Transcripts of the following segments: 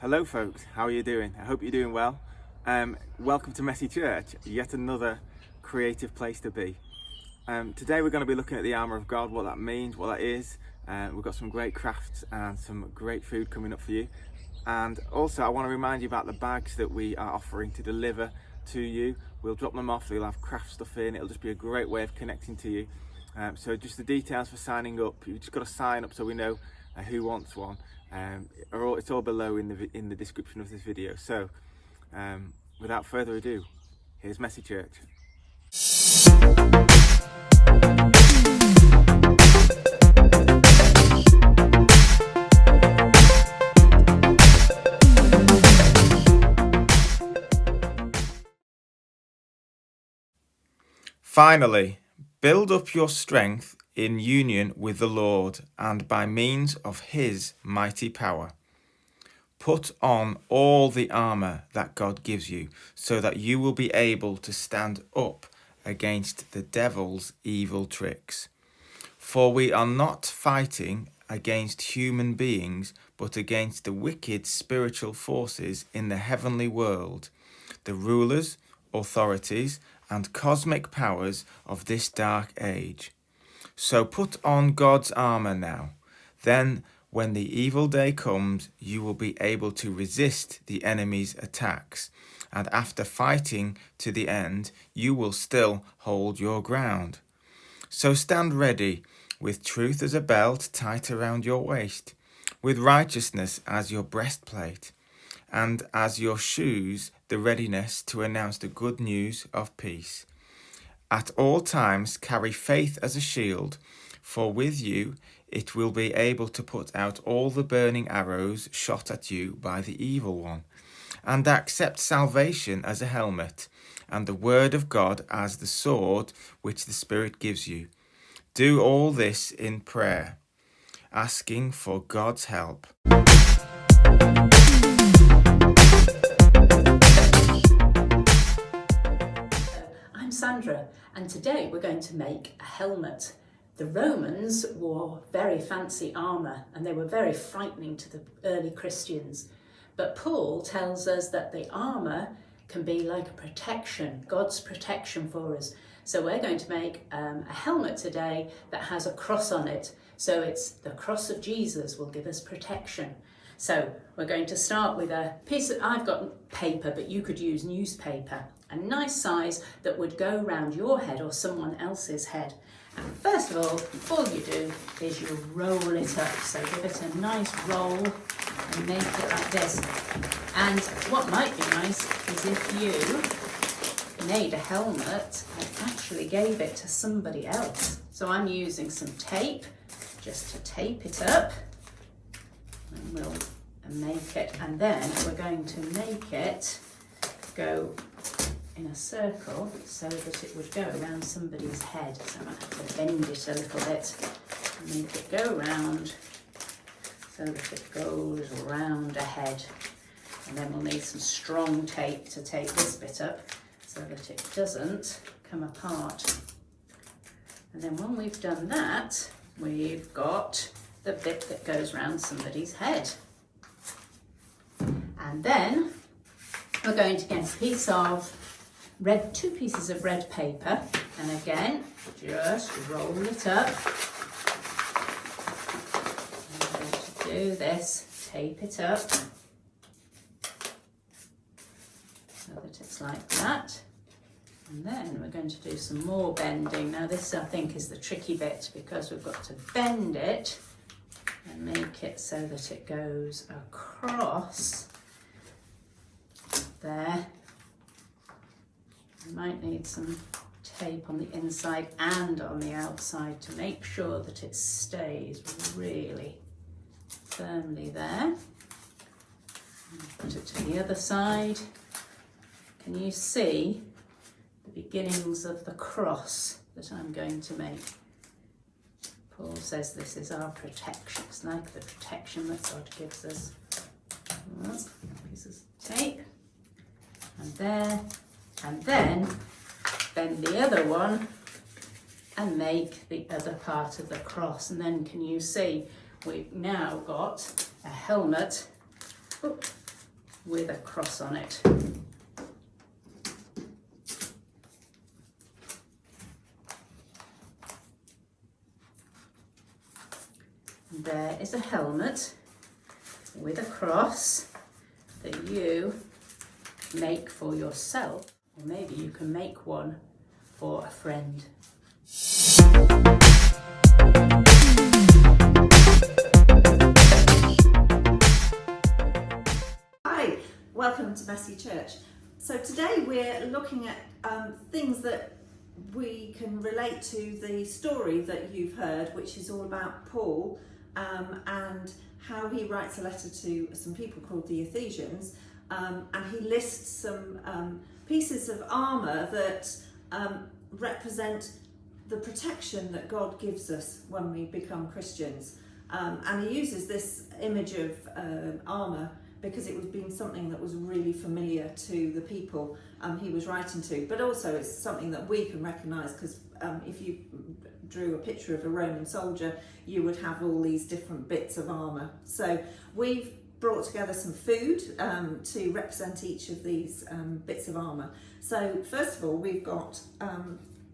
Hello folks, how are you doing? I hope you're doing well. Welcome to Messy Church, yet another creative place to be. Today we're going to be looking at the Armour of God, what that means, what that is. We've got some great crafts and some great food coming up for you. And also I want to remind you about the bags that we are offering to deliver to you. We'll drop them off, they'll have craft stuff in, it'll just be a great way of connecting to you. So just the details for signing up, you've just got to sign up so we know who wants one. It's all below in the description of this video. So without further ado, here's Messy Church. Finally, build up your strength in union with the Lord and by means of his mighty power. Put on all the armour that God gives you so that you will be able to stand up against the devil's evil tricks. For we are not fighting against human beings, but against the wicked spiritual forces in the heavenly world, the rulers, authorities, and cosmic powers of this dark age. So put on God's armour now. Then, when the evil day comes, you will be able to resist the enemy's attacks. And after fighting to the end, you will still hold your ground. So stand ready, with truth as a belt tight around your waist, with righteousness as your breastplate, and as your shoes the readiness to announce the good news of peace. At all times carry faith as a shield, for with you it will be able to put out all the burning arrows shot at you by the evil one. And accept salvation as a helmet, and the word of God as the sword which the Spirit gives you. Do all this in prayer, asking for God's help. I'm Sandra, and today we're going to make a helmet. The Romans wore very fancy armour and they were very frightening to the early Christians. But Paul tells us that the armour can be like a protection, God's protection for us. So we're going to make a helmet today that has a cross on it. So it's the cross of Jesus will give us protection. So we're going to start with a piece of, I've got paper, but you could use newspaper, a nice size that would go around your head or someone else's head. And first of all you do is you roll it up. So give it a nice roll and make it like this. And what might be nice is if you made a helmet and actually gave it to somebody else. So I'm using some tape just to tape it up. And we'll make it, and then we're going to make it go in a circle so that it would go around somebody's head. So I might have to bend it a little bit and make it go around so that it goes round a head. And then we'll need some strong tape to tape this bit up so that it doesn't come apart. And then when we've done that, we've got the bit that goes round somebody's head. And then we're going to get a piece of two pieces of red paper, and again, just roll it up. I'm going to do this, tape it up, so that it's like that. And then we're going to do some more bending. Now this, I think, is the tricky bit, because we've got to bend it and make it so that it goes across there. You might need some tape on the inside and on the outside to make sure that it stays really firmly there. And put it to the other side. Can you see the beginnings of the cross that I'm going to make? Paul says this is our protection. It's like the protection that God gives us. Pieces of tape. And there. And then bend the other one and make the other part of the cross. And then can you see we've now got a helmet with a cross on it. There is a helmet with a cross that you make for yourself, or maybe you can make one for a friend. Hi, welcome to Messy Church. So today we're looking at things that we can relate to the story that you've heard, which is all about Paul and how he writes a letter to some people called the Ephesians, and he lists some pieces of armour that represent the protection that God gives us when we become Christians. And he uses this image of armour because it was being something that was really familiar to the people he was writing to, but also it's something that we can recognise, because if you drew a picture of a Roman soldier, you would have all these different bits of armour. So we've brought together some food to represent each of these bits of armour. So first of all, we've got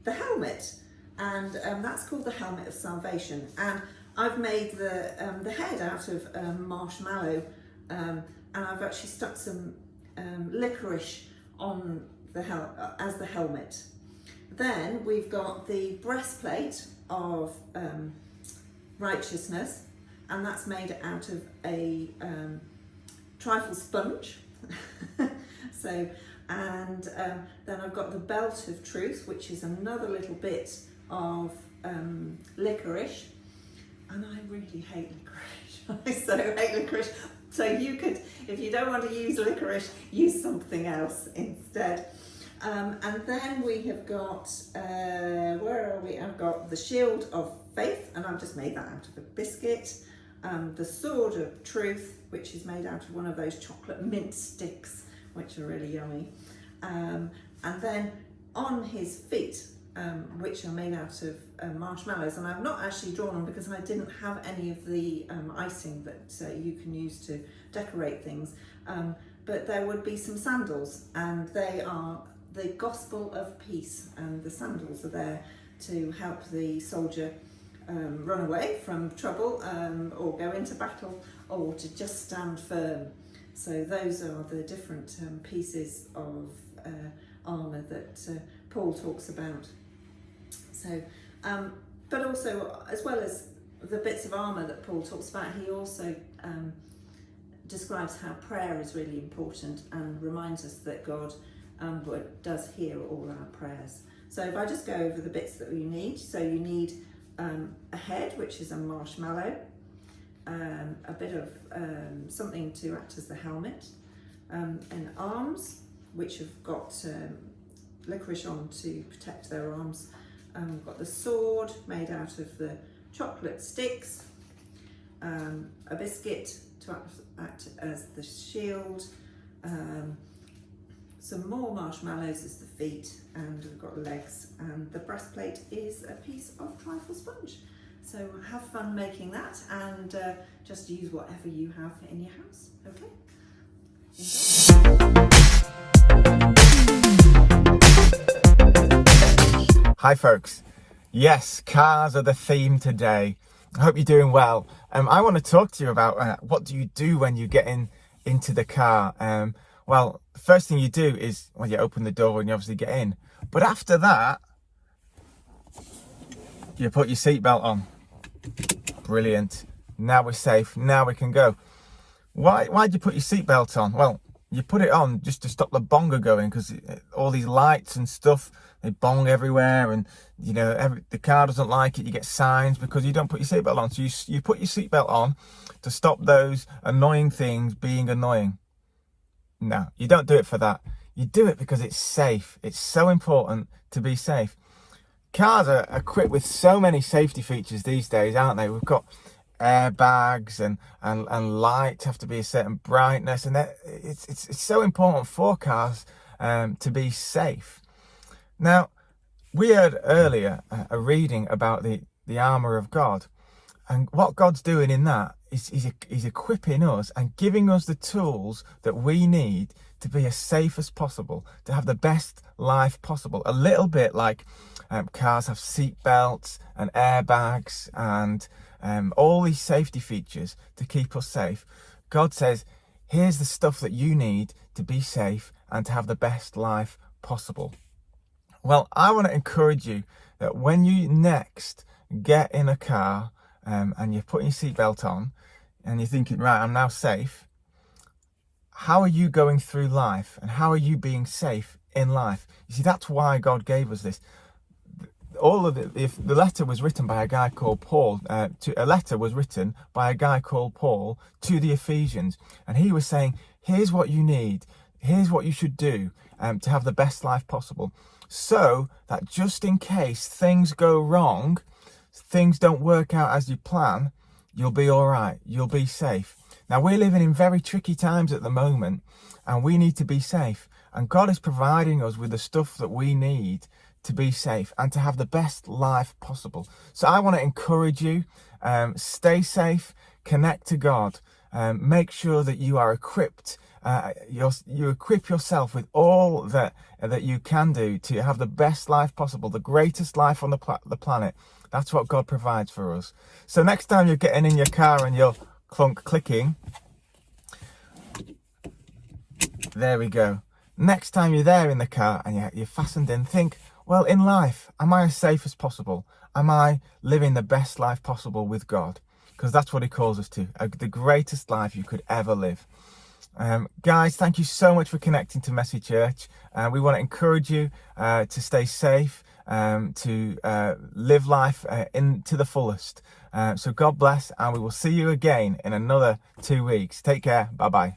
the helmet, and that's called the helmet of salvation. And I've made the head out of marshmallow, and I've actually stuck some licorice on as the helmet. Then we've got the breastplate of righteousness, and that's made out of a trifle sponge. Then I've got the belt of truth, which is another little bit of licorice, and I really hate licorice. I so hate licorice. So you could, if you don't want to use licorice, use something else instead. And then we have got, where are we? I've got the shield of faith, and I've just made that out of a biscuit. The sword of truth, which is made out of one of those chocolate mint sticks, which are really yummy. And then on his feet, which are made out of marshmallows, and I've not actually drawn them because I didn't have any of the icing that you can use to decorate things, but there would be some sandals, and they are the gospel of peace, and the sandals are there to help the soldier run away from trouble, or go into battle, or to just stand firm. So those are the different pieces of armour that Paul talks about. So, but also, as well as the bits of armour that Paul talks about, he also describes how prayer is really important and reminds us that God does hear all our prayers. So if I just go over the bits that we need, so you need a head, which is a marshmallow, a bit of something to act as the helmet, and arms, which have got licorice on to protect their arms. We've got the sword made out of the chocolate sticks, a biscuit to act as the shield, some more marshmallows as the feet, and we've got legs, and the breastplate is a piece of trifle sponge. So have fun making that, and just use whatever you have in your house, okay? Enjoy. Hi folks. Yes, cars are the theme today. I hope you're doing well. I want to talk to you about what do you do when you get into the car. Well, the first thing you do is, well, you open the door and you obviously get in. But after that, you put your seatbelt on. Brilliant. Now we're safe. Now we can go. Why'd you put your seatbelt on? Well, you put it on just to stop the bonger going, because all these lights and stuff, they bong everywhere, and you know the car doesn't like it. You get signs because you don't put your seatbelt on. So you put your seatbelt on to stop those annoying things being annoying. No, you don't do it for that. You do it because it's safe. It's so important to be safe. Cars are equipped with so many safety features these days, aren't they? We've got airbags and lights have to be a certain brightness, and it's so important for cars to be safe. Now, we heard earlier a reading about the armour of God, and what God's doing in that He's equipping us and giving us the tools that we need to be as safe as possible, to have the best life possible. A little bit like cars have seat belts and airbags and all these safety features to keep us safe. God says, here's the stuff that you need to be safe and to have the best life possible. Well, I want to encourage you that when you next get in a car and you're putting your seatbelt on and you're thinking, right, I'm now safe, how are you going through life and how are you being safe in life? You see, that's why God gave us this. All of it, if the letter was written by a guy called Paul, a letter was written by a guy called Paul to the Ephesians, and he was saying, here's what you need, here's what you should do to have the best life possible, so that just in case things go wrong, things don't work out as you plan, you'll be all right, you'll be safe. Now, we're living in very tricky times at the moment, and we need to be safe, and God is providing us with the stuff that we need to be safe and to have the best life possible. So I want to encourage you, stay safe, connect to God, make sure that you are equipped, you equip yourself with all that you can do to have the best life possible, the greatest life on the planet. That's what God provides for us. So next time you're getting in your car and you're clicking, there we go. Next time you're there in the car and you're fastened in, think, well, in life, am I as safe as possible? Am I living the best life possible with God? Because that's what he calls us to, the greatest life you could ever live. Guys, thank you so much for connecting to Messy Church. We want to encourage you to stay safe, to live life to the fullest. So God bless, and we will see you again in another 2 weeks. Take care. Bye-bye.